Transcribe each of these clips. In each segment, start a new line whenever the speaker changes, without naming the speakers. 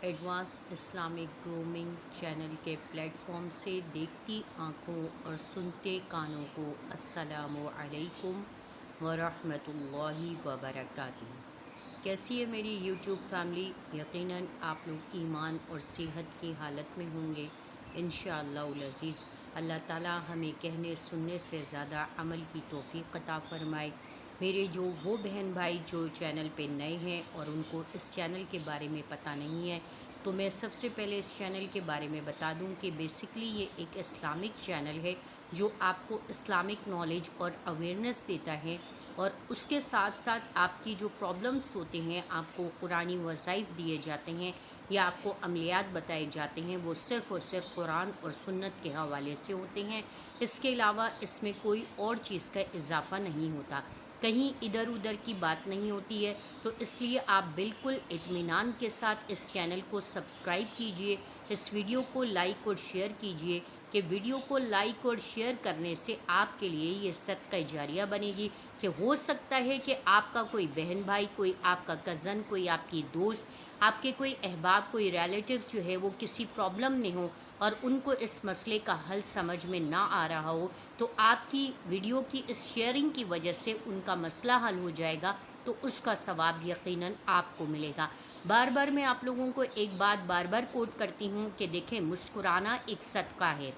Advance Islamic grooming channel کے plate form سے دیکھتی آنکھوں اور سنتے کانوں کو السلام علیکم ورحمۃ اللہ وبرکاتہ۔ کیسی ہے میری یوٹیوب فیملی؟ یقیناً آپ لوگ ایمان اور صحت کی حالت میں ہوں گے انشاءاللہ العزیز۔ اللہ تعالیٰ ہمیں کہنے سننے سے زیادہ عمل کی توفیق عطا فرمائے۔ میرے جو وہ بہن بھائی جو چینل پہ نئے ہیں اور ان کو اس چینل کے بارے میں پتہ نہیں ہے، تو میں سب سے پہلے اس چینل کے بارے میں بتا دوں کہ بیسکلی یہ ایک اسلامک چینل ہے جو آپ کو اسلامک نالج اور اویئرنیس دیتا ہے، اور اس کے ساتھ ساتھ آپ کی جو پرابلمس ہوتے ہیں، آپ کو قرآنی وظائف دیے جاتے ہیں یا آپ کو عملیات بتائے جاتے ہیں، وہ صرف اور صرف قرآن اور سنت کے حوالے سے ہوتے ہیں۔ اس کے علاوہ اس میں کوئی اور چیز کا اضافہ نہیں ہوتا، کہیں ادھر ادھر کی بات نہیں ہوتی ہے۔ تو اس لیے آپ بالکل اطمینان کے ساتھ اس چینل کو سبسکرائب کیجئے، اس ویڈیو کو لائک اور شیئر کیجئے کہ ویڈیو کو لائک اور شیئر کرنے سے آپ کے لیے یہ صدقہ جاریہ بنے گی کہ ہو سکتا ہے کہ آپ کا کوئی بہن بھائی، کوئی آپ کا کزن، کوئی آپ کی دوست، آپ کے کوئی احباب، کوئی ریلیٹیوز جو ہے وہ کسی پرابلم میں ہوں اور ان کو اس مسئلے کا حل سمجھ میں نہ آ رہا ہو، تو آپ کی ویڈیو کی اس شیئرنگ کی وجہ سے ان کا مسئلہ حل ہو جائے گا، تو اس کا ثواب یقیناً آپ کو ملے گا۔ بار بار میں آپ لوگوں کو ایک بات بار بار کوٹ کرتی ہوں کہ دیکھیں، مسکرانا ایک صدقہ ہے۔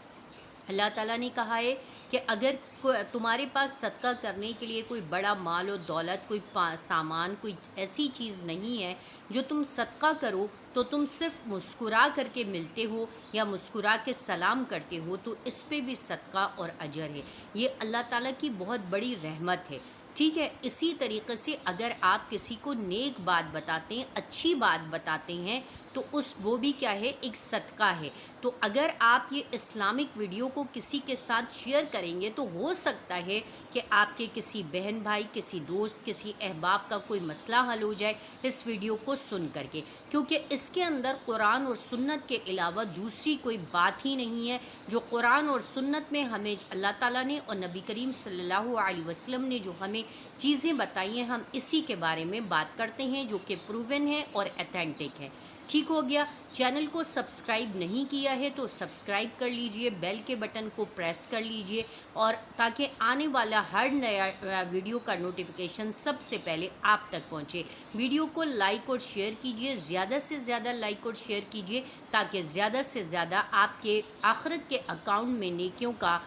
اللہ تعالیٰ نے کہا ہے کہ اگر تمہارے پاس صدقہ کرنے کے لیے کوئی بڑا مال و دولت، کوئی سامان، کوئی ایسی چیز نہیں ہے جو تم صدقہ کرو تو تم صرف مسکرا کر کے ملتے ہو یا مسکرا کے سلام کرتے ہو، تو اس پہ بھی صدقہ اور اجر ہے۔ یہ اللہ تعالیٰ کی بہت بڑی رحمت ہے، ٹھیک ہے۔ اسی طریقے سے اگر آپ کسی کو نیک بات بتاتے ہیں، اچھی بات بتاتے ہیں، تو وہ بھی کیا ہے؟ ایک صدقہ ہے۔ تو اگر آپ یہ اسلامک ویڈیو کو کسی کے ساتھ شیئر کریں گے تو ہو سکتا ہے کہ آپ کے کسی بہن بھائی، کسی دوست، کسی احباب کا کوئی مسئلہ حل ہو جائے اس ویڈیو کو سن کر کے، کیونکہ اس کے اندر قرآن اور سنت کے علاوہ دوسری کوئی بات ہی نہیں ہے۔ جو قرآن اور سنت میں ہمیں اللہ تعالیٰ نے اور نبی کریم صلی اللہ علیہ وسلم نے جو ہمیں چیزیں بتائی ہیں، ہم اسی کے بارے میں بات کرتے ہیں جو کہ پروون ہے اور ایتھینٹک ہے۔ ٹھیک ہو گیا؟ چینل کو سبسکرائب نہیں کیا ہے تو سبسکرائب کر لیجئے، بیل کے بٹن کو پریس کر لیجئے، اور تاکہ آنے والا ہر نیا ویڈیو کا نوٹیفیکیشن سب سے پہلے آپ تک پہنچے۔ ویڈیو کو لائک اور شیئر کیجئے، زیادہ سے زیادہ لائک اور شیئر کیجئے تاکہ زیادہ سے زیادہ آپ کے آخرت کے اکاؤنٹ میں نیکیوں کا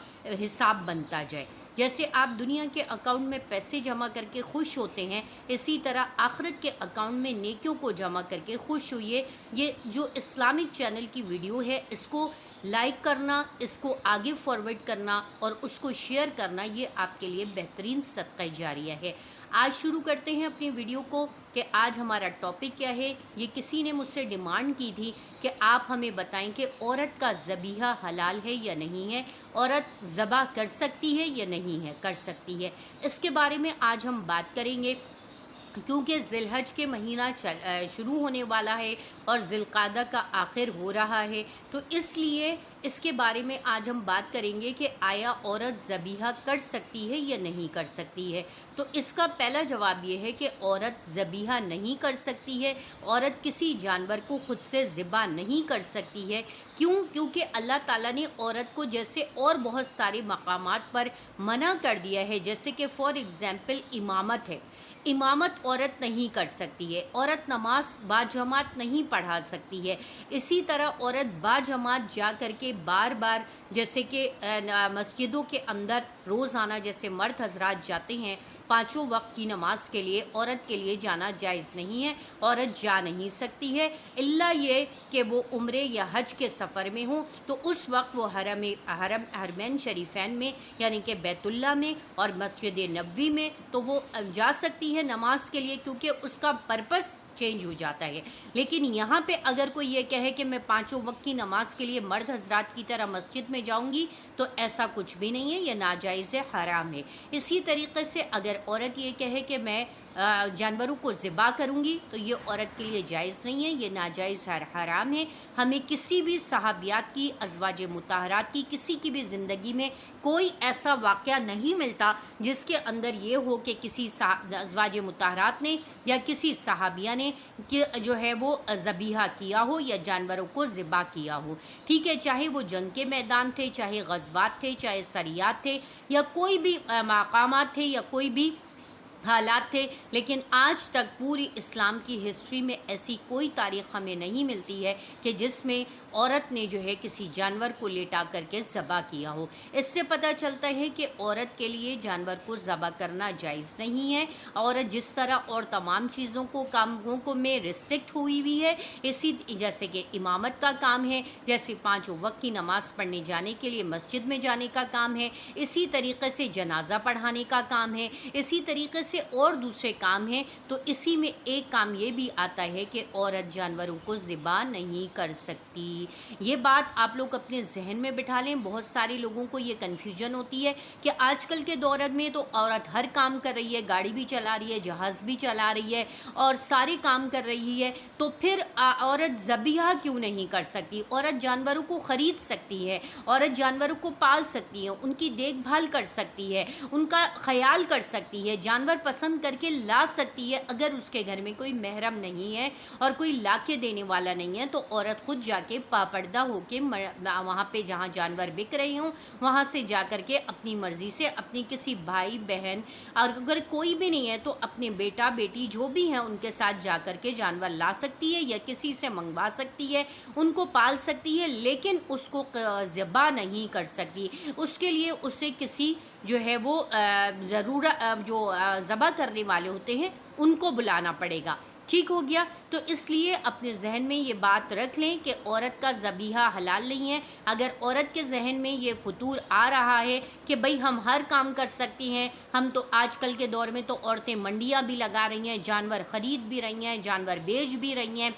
حساب بنتا جائے۔ جیسے آپ دنیا کے اکاؤنٹ میں پیسے جمع کر کے خوش ہوتے ہیں، اسی طرح آخرت کے اکاؤنٹ میں نیکیوں کو جمع کر کے خوش ہوئیے۔ یہ جو اسلامک چینل کی ویڈیو ہے، اس کو لائک کرنا، اس کو آگے فارورڈ کرنا اور اس کو شیئر کرنا، یہ آپ کے لیے بہترین صدقہ جاریہ ہے۔ آج شروع کرتے ہیں اپنی ویڈیو کو کہ آج ہمارا ٹاپک کیا ہے۔ یہ کسی نے مجھ سے ڈیمانڈ کی تھی کہ آپ ہمیں بتائیں کہ عورت کا ذبیحہ حلال ہے یا نہیں ہے، عورت ذبح کر سکتی ہے یا نہیں ہے، کر سکتی ہے۔ اس کے بارے میں آج ہم بات کریں گے، کیونکہ ذی الحج کے مہینہ شروع ہونے والا ہے اور ذی القعدہ کا آخر ہو رہا ہے، تو اس لیے اس کے بارے میں آج ہم بات کریں گے کہ آیا عورت ذبیحہ کر سکتی ہے یا نہیں کر سکتی ہے۔ تو اس کا پہلا جواب یہ ہے کہ عورت ذبیحہ نہیں کر سکتی ہے، عورت کسی جانور کو خود سے ذبح نہیں کر سکتی ہے۔ کیوں؟ کیونکہ اللہ تعالیٰ نے عورت کو جیسے اور بہت سارے مقامات پر منع کر دیا ہے، جیسے کہ فار ایگزامپل امامت ہے، امامت عورت نہیں کر سکتی ہے، عورت نماز باجماعت نہیں پڑھا سکتی ہے، اسی طرح عورت باجماعت جا کر کے بار بار جیسے کہ مسجدوں کے اندر روزانہ جیسے مرد حضرات جاتے ہیں پانچوں وقت کی نماز کے لیے، عورت کے لیے جانا جائز نہیں ہے، عورت جا نہیں سکتی ہے، الا یہ کہ وہ عمرے یا حج کے سفر میں ہوں، تو اس وقت وہ حرمین شریفین میں یعنی کہ بیت اللہ میں اور مسجد نبوی میں تو وہ جا سکتی ہے نماز کے لیے، کیونکہ اس کا پرپس چینج ہو جاتا ہے۔ لیکن یہاں پہ اگر کوئی یہ کہے کہ میں پانچوں وقت کی نماز کے لیے مرد حضرات کی طرح مسجد میں جاؤں گی، تو ایسا کچھ بھی نہیں ہے، یہ ناجائز ہے، حرام ہے۔ اسی طریقے سے اگر عورت یہ کہے کہ میں جانوروں کو ذبح کروں گی تو یہ عورت کے لیے جائز نہیں ہے، یہ ناجائز حرام ہے۔ ہمیں کسی بھی صحابیات کی، ازواج مطہرات کی کسی کی بھی زندگی میں کوئی ایسا واقعہ نہیں ملتا جس کے اندر یہ ہو کہ کسی ازواج مطہرات نے یا کسی صحابیہ نے جو ہے وہ ذبیحہ کیا ہو یا جانوروں کو ذبح کیا ہو، ٹھیک ہے، چاہے وہ جنگ کے میدان تھے، چاہے غزوات تھے، چاہے سریات تھے، یا کوئی بھی مقامات تھے، یا کوئی بھی حالات تھے، لیکن آج تک پوری اسلام کی ہسٹری میں ایسی کوئی تاریخ ہمیں نہیں ملتی ہے کہ جس میں عورت نے جو ہے کسی جانور کو لیٹا کر کے ذبح کیا ہو۔ اس سے پتہ چلتا ہے کہ عورت کے لیے جانور کو ذبح کرنا جائز نہیں ہے۔ عورت جس طرح اور تمام چیزوں کو، کاموں کو میں ریسٹرکٹ ہوئی ہوئی ہے، اسی جیسے کہ امامت کا کام ہے، جیسے 5 وقت کی نماز پڑھنے جانے کے لیے مسجد میں جانے کا کام ہے، اسی طریقے سے جنازہ پڑھانے کا کام ہے، اسی طریقے سے اور دوسرے کام ہیں، تو اسی میں ایک کام یہ بھی آتا ہے کہ عورت جانوروں کو ذبح نہیں کر سکتی۔ یہ بات آپ لوگ اپنے ذہن میں بٹھا لیں۔ بہت سارے لوگوں کو یہ کنفیوژن ہوتی ہے کہ آج کل کے دور میں تو عورت ہر کام کر رہی ہے، گاڑی بھی چلا رہی ہے، جہاز بھی چلا رہی ہے، اور سارے کام کر رہی ہے، تو پھر عورت ذبیحہ کیوں نہیں کر سکتی؟ عورت جانوروں کو خرید سکتی ہے، عورت جانوروں کو پال سکتی ہے، ان کی دیکھ بھال کر سکتی ہے، ان کا خیال کر سکتی ہے، جانور پسند کر کے لا سکتی ہے۔ اگر اس کے گھر میں کوئی محرم نہیں ہے اور کوئی لا کے دینے والا نہیں ہے تو عورت خود جا کے پاپردہ ہو کے وہاں پہ جہاں جانور بک رہے ہوں وہاں سے جا کر کے اپنی مرضی سے اپنی کسی بھائی بہن، اور اگر کوئی بھی نہیں ہے تو اپنے بیٹا بیٹی جو بھی ہیں ان کے ساتھ جا کر کے جانور لا سکتی ہے یا کسی سے منگوا سکتی ہے، ان کو پال سکتی ہے، لیکن اس کو ذبح نہیں کر سکتی۔ اس کے لیے اسے کسی جو ہے وہ ضرورت جو ذبح کرنے والے ہوتے ہیں ان کو بلانا پڑے گا، ٹھیک ہو گیا؟ تو اس لیے اپنے ذہن میں یہ بات رکھ لیں کہ عورت کا ذبیحہ حلال نہیں ہے۔ اگر عورت کے ذہن میں یہ فطور آ رہا ہے کہ بھئی ہم ہر کام کر سکتی ہیں، ہم تو آج کل کے دور میں تو عورتیں منڈیاں بھی لگا رہی ہیں، جانور خرید بھی رہی ہیں، جانور بیچ بھی رہی ہیں،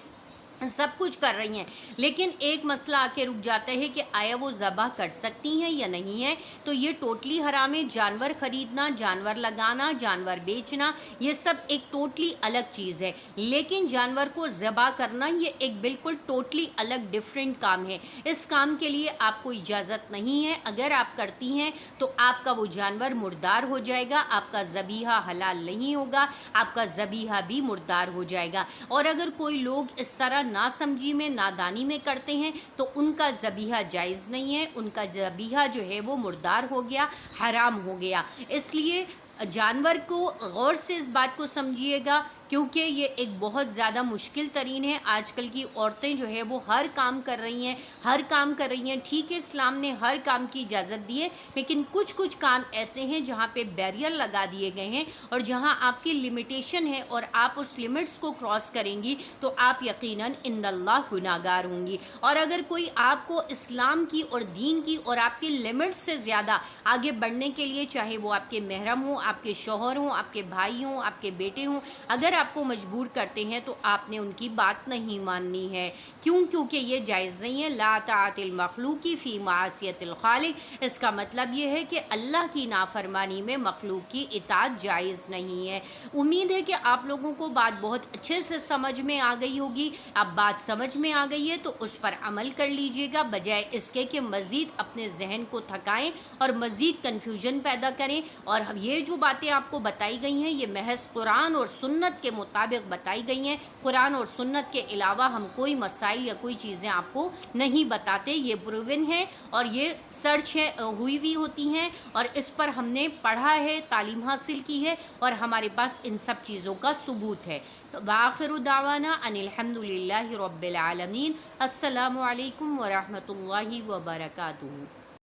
سب کچھ کر رہی ہیں، لیکن ایک مسئلہ آ کے رک جاتا ہے کہ آیا وہ ذبح کر سکتی ہیں یا نہیں ہے؟ تو یہ ٹوٹلی حرام ہے۔ جانور خریدنا، جانور لگانا، جانور بیچنا، یہ سب ایک ٹوٹلی الگ چیز ہے، لیکن جانور کو ذبح کرنا یہ ایک بالکل ٹوٹلی الگ ڈیفرنٹ کام ہے۔ اس کام کے لیے آپ کو اجازت نہیں ہے، اگر آپ کرتی ہیں تو آپ کا وہ جانور مردار ہو جائے گا، آپ کا ذبیحہ حلال نہیں ہوگا، آپ کا ذبیحہ بھی مردار ہو جائے گا۔ اور اگر کوئی لوگ اس طرح ناسمجھی میں، نادانی میں کرتے ہیں تو ان کا ذبیحہ جائز نہیں ہے، ان کا ذبیحہ جو ہے وہ مردار ہو گیا، حرام ہو گیا۔ اس لیے جانور کو غور سے اس بات کو سمجھیے گا، کیونکہ یہ ایک بہت زیادہ مشکل ترین ہے۔ آج کل کی عورتیں جو ہے وہ ہر کام کر رہی ہیں، ہر کام کر رہی ہیں، ٹھیک ہے اسلام نے ہر کام کی اجازت دی ہے، لیکن کچھ کام ایسے ہیں جہاں پہ بیریئر لگا دیے گئے ہیں اور جہاں آپ کی لمیٹیشن ہے اور آپ اس لمٹس کو کراس کریں گی تو آپ یقیناً ان اللہ گناہگار ہوں گی۔ اور اگر کوئی آپ کو اسلام کی اور دین کی اور آپ کی لمٹس سے زیادہ آگے بڑھنے کے لیے، چاہے وہ آپ کے محرم ہوں، آپ کے شوہر ہوں، آپ کے بھائی ہوں، آپ کے بیٹے ہوں، اگر آپ کو مجبور کرتے ہیں تو آپ نے ان کی بات نہیں ماننی ہے۔ کیونکہ یہ جائز نہیں ہے۔ لا طاعت المخلوق فی معصیت الخالق، اس کا مطلب یہ ہے کہ اللہ کی نافرمانی میں مخلوق کی اطاعت جائز نہیں ہے۔ امید ہے کہ آپ لوگوں کو بات بہت اچھے سے سمجھ میں آ گئی ہوگی۔ اب بات سمجھ میں آ گئی ہے تو اس پر عمل کر لیجئے گا، بجائے اس کے کہ مزید اپنے ذہن کو تھکائیں اور مزید کنفیوژن پیدا کریں۔ اور یہ جو باتیں آپ کو بتائی گئی ہیں یہ محض قرآن اور سنت کے مطابق بتائی گئی ہیں۔ قرآن اور سنت کے علاوہ ہم کوئی مسائل یا کوئی چیزیں آپ کو نہیں بتاتے، یہ پروون ہے اور یہ سرچ ہوئی ہوتی ہیں، اور اس پر ہم نے پڑھا ہے، تعلیم حاصل کی ہے، اور ہمارے پاس ان سب چیزوں کا ثبوت ہے۔ وآخر دعوانا ان الحمد للہ رب العالمین۔ السلام علیکم ورحمۃ اللہ وبرکاتہ۔